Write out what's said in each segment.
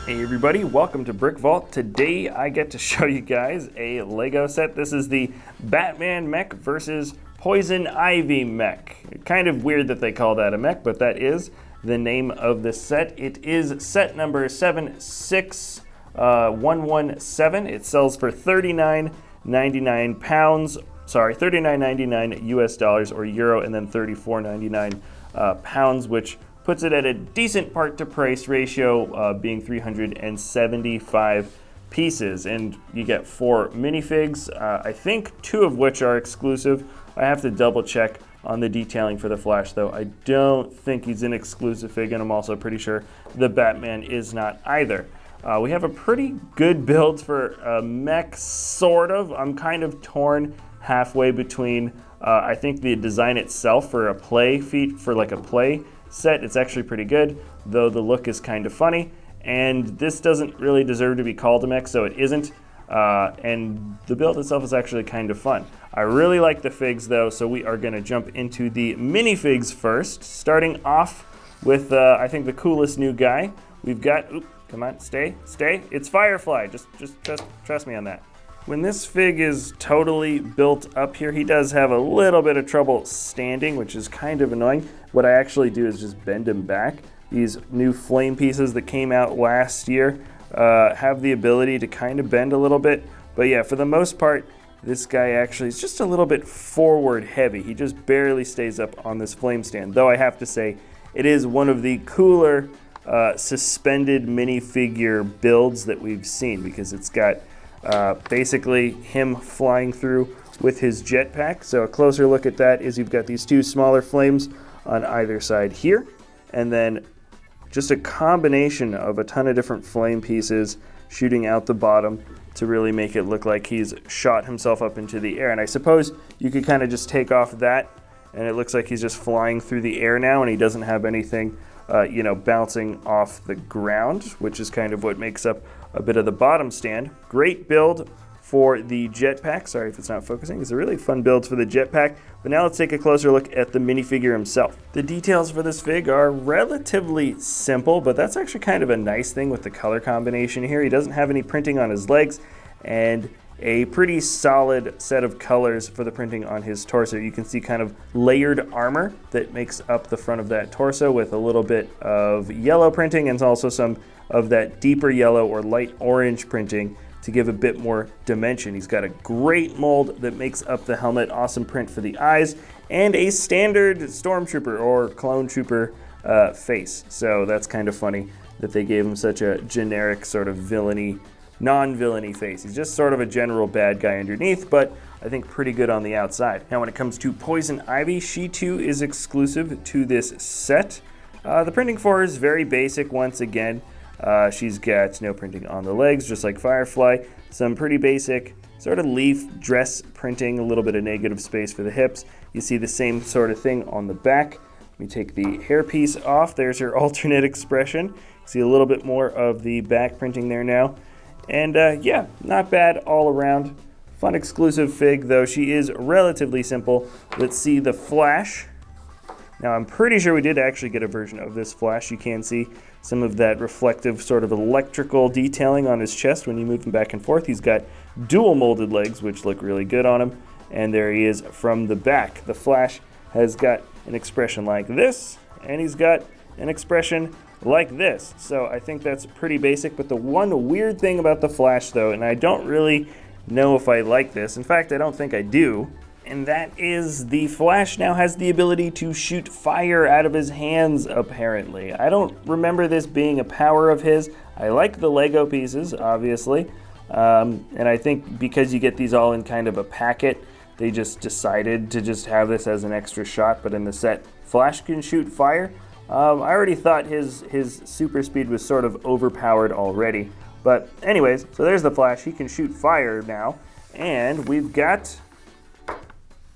Hey everybody, welcome to BrickVault. Today I get to show you guys a Lego set. This is the Batman Mech versus Poison Ivy Mech. Kind of weird that they call that a mech, but that is the name of the set. It is set number 76117. It sells for £39.99 $39.99 US dollars or euro, and then £34.99 pounds, which puts it at a decent part to price ratio, being 375 pieces. And you get 4 minifigs, I think 2 of which are exclusive. I have to double check on the detailing for the Flash though. I don't think he's an exclusive fig, and I'm also pretty sure the Batman is not either. We have a pretty good build for a mech, sort of. I'm kind of torn halfway between, I think the design itself for a play set, it's actually pretty good, though the look is kind of funny, and this doesn't really deserve to be called a mech, so it isn't, and the build itself is actually kind of fun. I really like the figs though, so we are going to jump into the minifigs first, starting off with I think the coolest new guy. We've got, come on, stay, it's Firefly, just trust me on that. When this fig is totally built up here, he does have a little bit of trouble standing, which is kind of annoying. What I actually do is just bend him back. These new flame pieces that came out last year have the ability to kind of bend a little bit. But yeah, for the most part, this guy actually is just a little bit forward heavy. He just barely stays up on this flame stand. Though I have to say, it is one of the cooler suspended minifigure builds that we've seen, because it's got basically him flying through with his jetpack. So a closer look at that is you've got these 2 smaller flames on either side here, and then just a combination of a ton of different flame pieces shooting out the bottom to really make it look like he's shot himself up into the air. And I suppose you could kind of just take off that and it looks like he's just flying through the air now, and he doesn't have anything bouncing off the ground, which is kind of what makes up a bit of the bottom stand. Great build for the jetpack. Sorry if it's not focusing. It's a really fun build for the jetpack. But now let's take a closer look at the minifigure himself. The details for this fig are relatively simple, but that's actually kind of a nice thing with the color combination here. He doesn't have any printing on his legs, and a pretty solid set of colors for the printing on his torso. You can see kind of layered armor that makes up the front of that torso with a little bit of yellow printing, and also some of that deeper yellow or light orange printing to give a bit more dimension. He's got a great mold that makes up the helmet, awesome print for the eyes, and a standard Stormtrooper or Clone Trooper face. So that's kind of funny that they gave him such a generic sort of villainy, non-villainy face. He's just sort of a general bad guy underneath, but I think pretty good on the outside. Now when it comes to Poison Ivy, she too is exclusive to this set. The printing for her is very basic once again. She's got no printing on the legs, just like Firefly. Some pretty basic sort of leaf dress printing, a little bit of negative space for the hips. You see the same sort of thing on the back. Let me take the hairpiece off. There's her alternate expression. See a little bit more of the back printing there now. And yeah, not bad all around. Fun exclusive fig, though she is relatively simple. Let's see the Flash. Now I'm pretty sure we did actually get a version of this Flash. You can see some of that reflective sort of electrical detailing on his chest when you move him back and forth. He's got dual molded legs, which look really good on him. And there he is from the back. The Flash has got an expression like this, and he's got an expression like this. So I think that's pretty basic. But the one weird thing about the Flash, though, and I don't really know if I like this, in fact I don't think I do, and that is the Flash now has the ability to shoot fire out of his hands, apparently. I don't remember this being a power of his. I like the Lego pieces, obviously, and I think because you get these all in kind of a packet, they just decided to just have this as an extra shot. But in the set, Flash can shoot fire. I already thought his super speed was sort of overpowered already. But anyways, so there's the Flash. He can shoot fire now. And we've got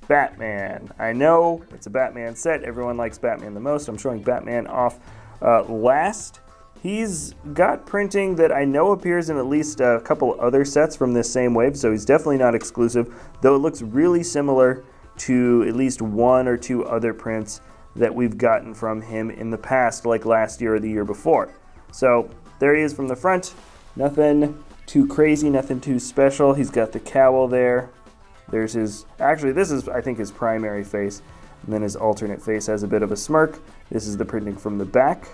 Batman. I know it's a Batman set. Everyone likes Batman the most. I'm showing Batman off last. He's got printing that I know appears in at least a couple other sets from this same wave, so he's definitely not exclusive, though it looks really similar to at least 1 or 2 other prints that we've gotten from him in the past, like last year or the year before. So there he is from the front. Nothing too crazy, nothing too special. He's got the cowl there. There's his, actually this is I think his primary face, and then his alternate face has a bit of a smirk. This is the printing from the back.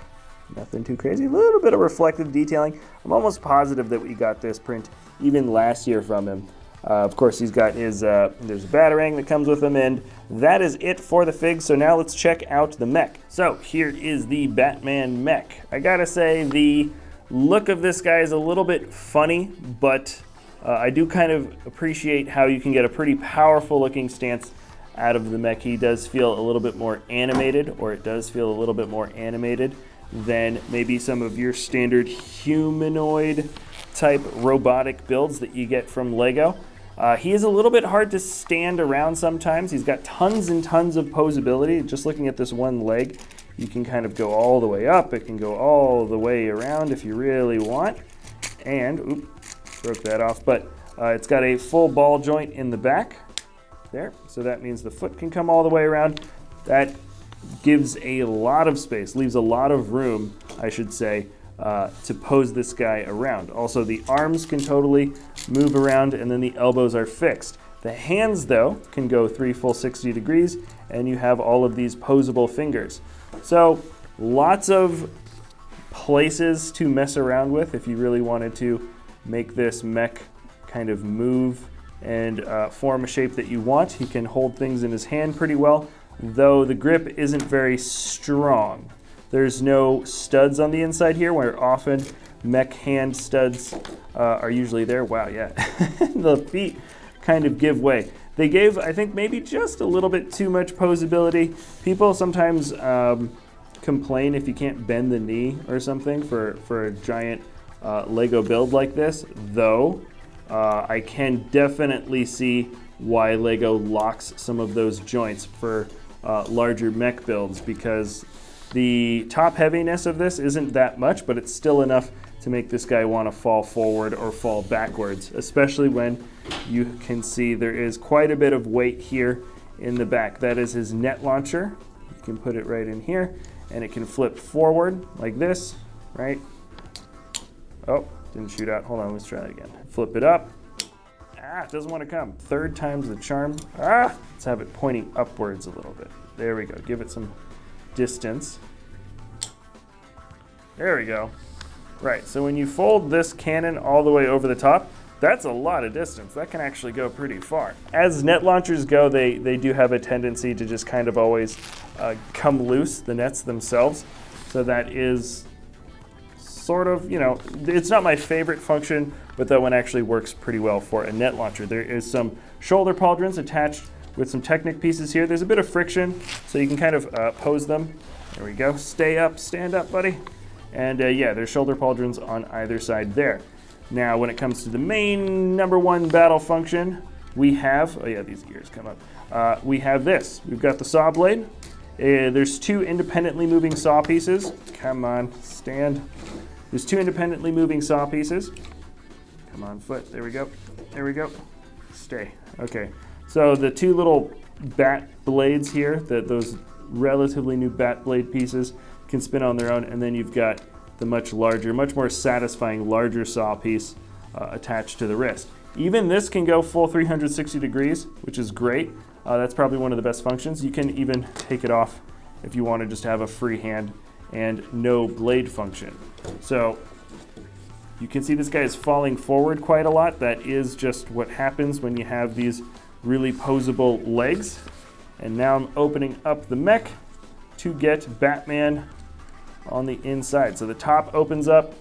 Nothing too crazy, a little bit of reflective detailing. I'm almost positive that we got this print even last year from him. Of course, he's got his, there's a batarang that comes with him, and that is it for the fig. So now let's check out the mech. So here is the Batman mech. I gotta say, the look of this guy is a little bit funny, but I do kind of appreciate how you can get a pretty powerful looking stance out of the mech. He does feel a little bit more animated, or it does feel a little bit more animated than maybe some of your standard humanoid type robotic builds that you get from Lego. He is a little bit hard to stand around sometimes. He's got tons and tons of posability. Just looking at this one leg, you can kind of go all the way up. It can go all the way around if you really want. And, oops, broke that off. But it's got a full ball joint in the back there. So that means the foot can come all the way around. That gives a lot of space, leaves a lot of room, I should say, to pose this guy around. Also, the arms can totally move around, and then the elbows are fixed. The hands, though, can go 3 full 60 degrees, and you have all of these posable fingers. So lots of places to mess around with if you really wanted to make this mech kind of move and form a shape that you want. He can hold things in his hand pretty well, though the grip isn't very strong. There's no studs on the inside here, where often mech hand studs are usually there. Wow, yeah. The feet kind of give way. They gave, I think, maybe just a little bit too much posability. People sometimes complain if you can't bend the knee or something for a giant Lego build like this, though I can definitely see why Lego locks some of those joints for larger mech builds, because the top heaviness of this isn't that much, but it's still enough to make this guy want to fall forward or fall backwards, especially when you can see there is quite a bit of weight here in the back. That is his net launcher. You can put it right in here, and it can flip forward like this, right? Oh, didn't shoot out. Hold on, let's try that again. Flip it up. Ah, it doesn't want to come. Third time's the charm. Ah, let's have it pointing upwards a little bit. There we go. Give it some distance. There we go. Right, so when you fold this cannon all the way over the top, that's a lot of distance. That can actually go pretty far. As net launchers go, they do have a tendency to just kind of always come loose, the nets themselves. So that is sort of, you know, it's not my favorite function, but that one actually works pretty well for a net launcher. There is some shoulder pauldrons attached with some Technic pieces here. There's a bit of friction, so you can kind of pose them. There we go. Stay up, stand up, buddy. And yeah, there's shoulder pauldrons on either side there. Now, when it comes to the main #1 battle function, we have, oh yeah, these gears come up. We have this. We've got the saw blade. There's 2 independently moving saw pieces. Come on, stand. There's 2 independently moving saw pieces. Come on, foot. There we go. There we go. Stay. Okay. So the 2 little bat blades here, those relatively new bat blade pieces, can spin on their own, and then you've got the much larger, much more satisfying larger saw piece attached to the wrist. Even this can go full 360 degrees, which is great. That's probably one of the best functions. You can even take it off if you want to just have a free hand and no blade function. So you can see this guy is falling forward quite a lot. That is just what happens when you have these really posable legs. And now I'm opening up the mech to get Batman on the inside. So the top opens up,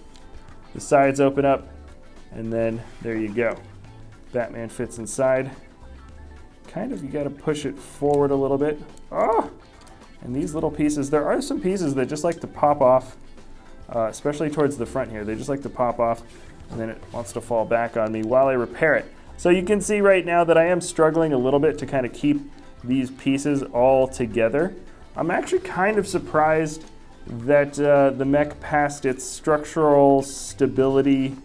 the sides open up, and then there you go. Batman fits inside. Kind of, you gotta push it forward a little bit. Oh! And these little pieces, there are some pieces that just like to pop off, especially towards the front here. They just like to pop off, and then it wants to fall back on me while I repair it. So you can see right now that I am struggling a little bit to kind of keep these pieces all together. I'm actually kind of surprised that the mech passed its structural stability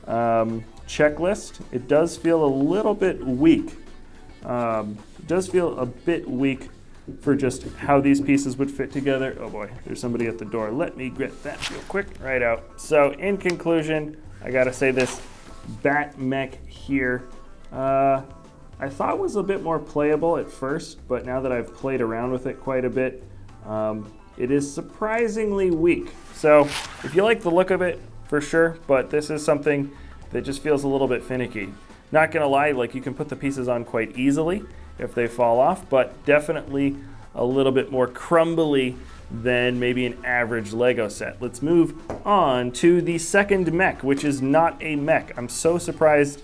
checklist. It does feel a little bit weak. It does feel a bit weak for just how these pieces would fit together. Oh boy, there's somebody at the door. Let me get that real quick, right out. So in conclusion, I gotta say this Bat Mech here, I thought was a bit more playable at first, but now that I've played around with it quite a bit, it is surprisingly weak. So if you like the look of it, for sure, but this is something that just feels a little bit finicky. Not gonna lie, like you can put the pieces on quite easily if they fall off, but definitely a little bit more crumbly than maybe an average Lego set. Let's move on to the second mech, which is not a mech. I'm so surprised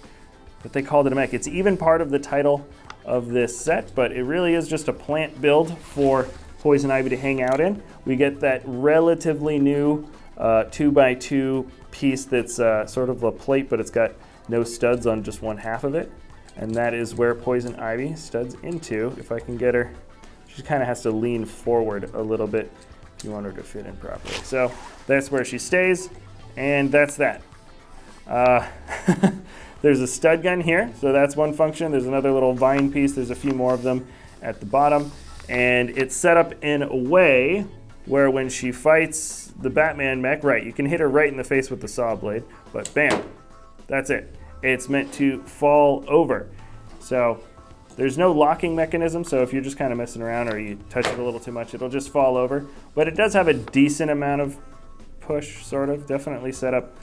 that they called it a mech. It's even part of the title of this set, but it really is just a plant build for Poison Ivy to hang out in. We get that relatively new 2x2 piece that's sort of a plate, but it's got no studs on just one half of it. And that is where Poison Ivy studs into. If I can get her, she kind of has to lean forward a little bit if you want her to fit in properly. So that's where she stays, and that's that. There's a stud gun here, so that's one function. There's another little vine piece. There's a few more of them at the bottom. And it's set up in a way where when she fights the Batman mech, right, you can hit her right in the face with the saw blade, but bam, that's it. It's meant to fall over. So there's no locking mechanism, so if you're just kind of messing around or you touch it a little too much, it'll just fall over. But it does have a decent amount of push, sort of. Definitely set up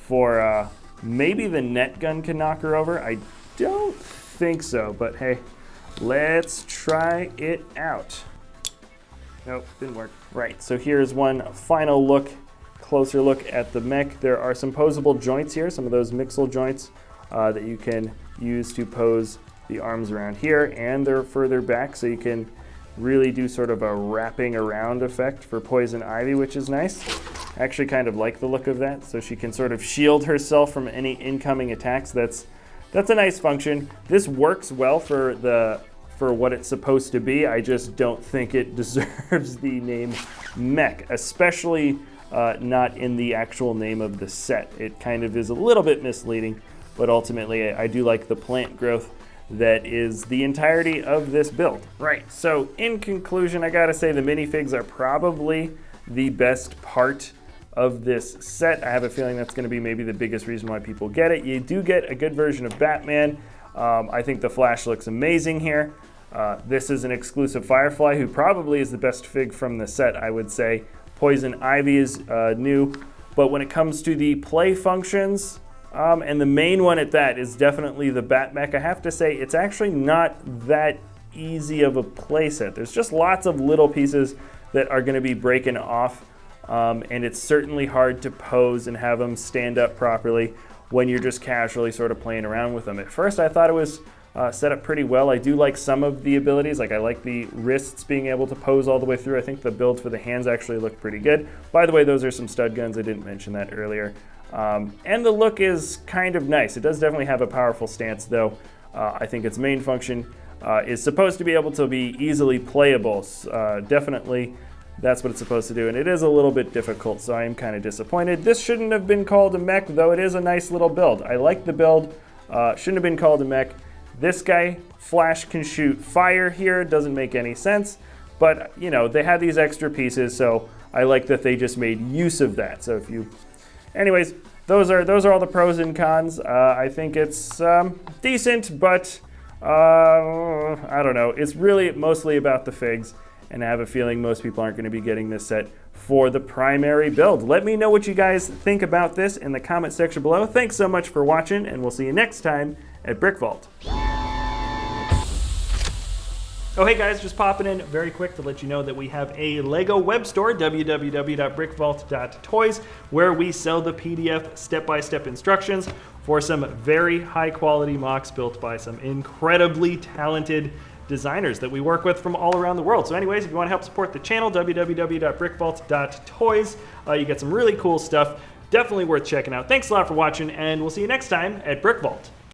for maybe the net gun can knock her over. I don't think so, but hey, let's try it out. Nope, didn't work. Right, so here's one final look, closer look at the mech. There are some posable joints here, some of those mixel joints that you can use to pose the arms around here, and they're further back, so you can really do sort of a wrapping around effect for Poison Ivy, which is nice. I actually kind of like the look of that, so she can sort of shield herself from any incoming attacks. That's a nice function. This works well for what it's supposed to be. I just don't think it deserves the name Mech, especially not in the actual name of the set. It kind of is a little bit misleading, but ultimately I do like the plant growth that is the entirety of this build. Right, so in conclusion, I gotta say the minifigs are probably the best part of this set. I have a feeling that's gonna be maybe the biggest reason why people get it. You do get a good version of Batman. I think the Flash looks amazing here. This is an exclusive Firefly, who probably is the best fig from the set, I would say. Poison Ivy is new, but when it comes to the play functions, and the main one at that is definitely the Bat Mech, I have to say it's actually not that easy of a play set. There's just lots of little pieces that are going to be breaking off, and it's certainly hard to pose and have them stand up properly when you're just casually sort of playing around with them. At first I thought it was set up pretty well. I do like some of the abilities, like I like the wrists being able to pose all the way through. I think the build for the hands actually look pretty good. By the way, those are some stud guns. I didn't mention that earlier. And the look is kind of nice. It does definitely have a powerful stance, though. I think its main function is supposed to be able to be easily playable. Definitely that's what it's supposed to do, and it is a little bit difficult, so I am kind of disappointed. This shouldn't have been called a mech, though it is a nice little build. I like the build. Shouldn't have been called a mech. This guy, Flash, can shoot fire here. Doesn't make any sense, but you know, they had these extra pieces, so I like that they just made use of that. So if you, anyways, those are all the pros and cons. I think it's decent, but I don't know. It's really mostly about the figs, and I have a feeling most people aren't going to be getting this set for the primary build. Let me know what you guys think about this in the comment section below. Thanks so much for watching, and we'll see you next time at BrickVault. Oh, hey guys, just popping in very quick to let you know that we have a Lego web store, www.brickvault.toys, where we sell the PDF step-by-step instructions for some very high-quality mocks built by some incredibly talented designers that we work with from all around the world. So anyways, if you want to help support the channel, www.brickvault.toys, you get some really cool stuff. Definitely worth checking out. Thanks a lot for watching, and we'll see you next time at BrickVault.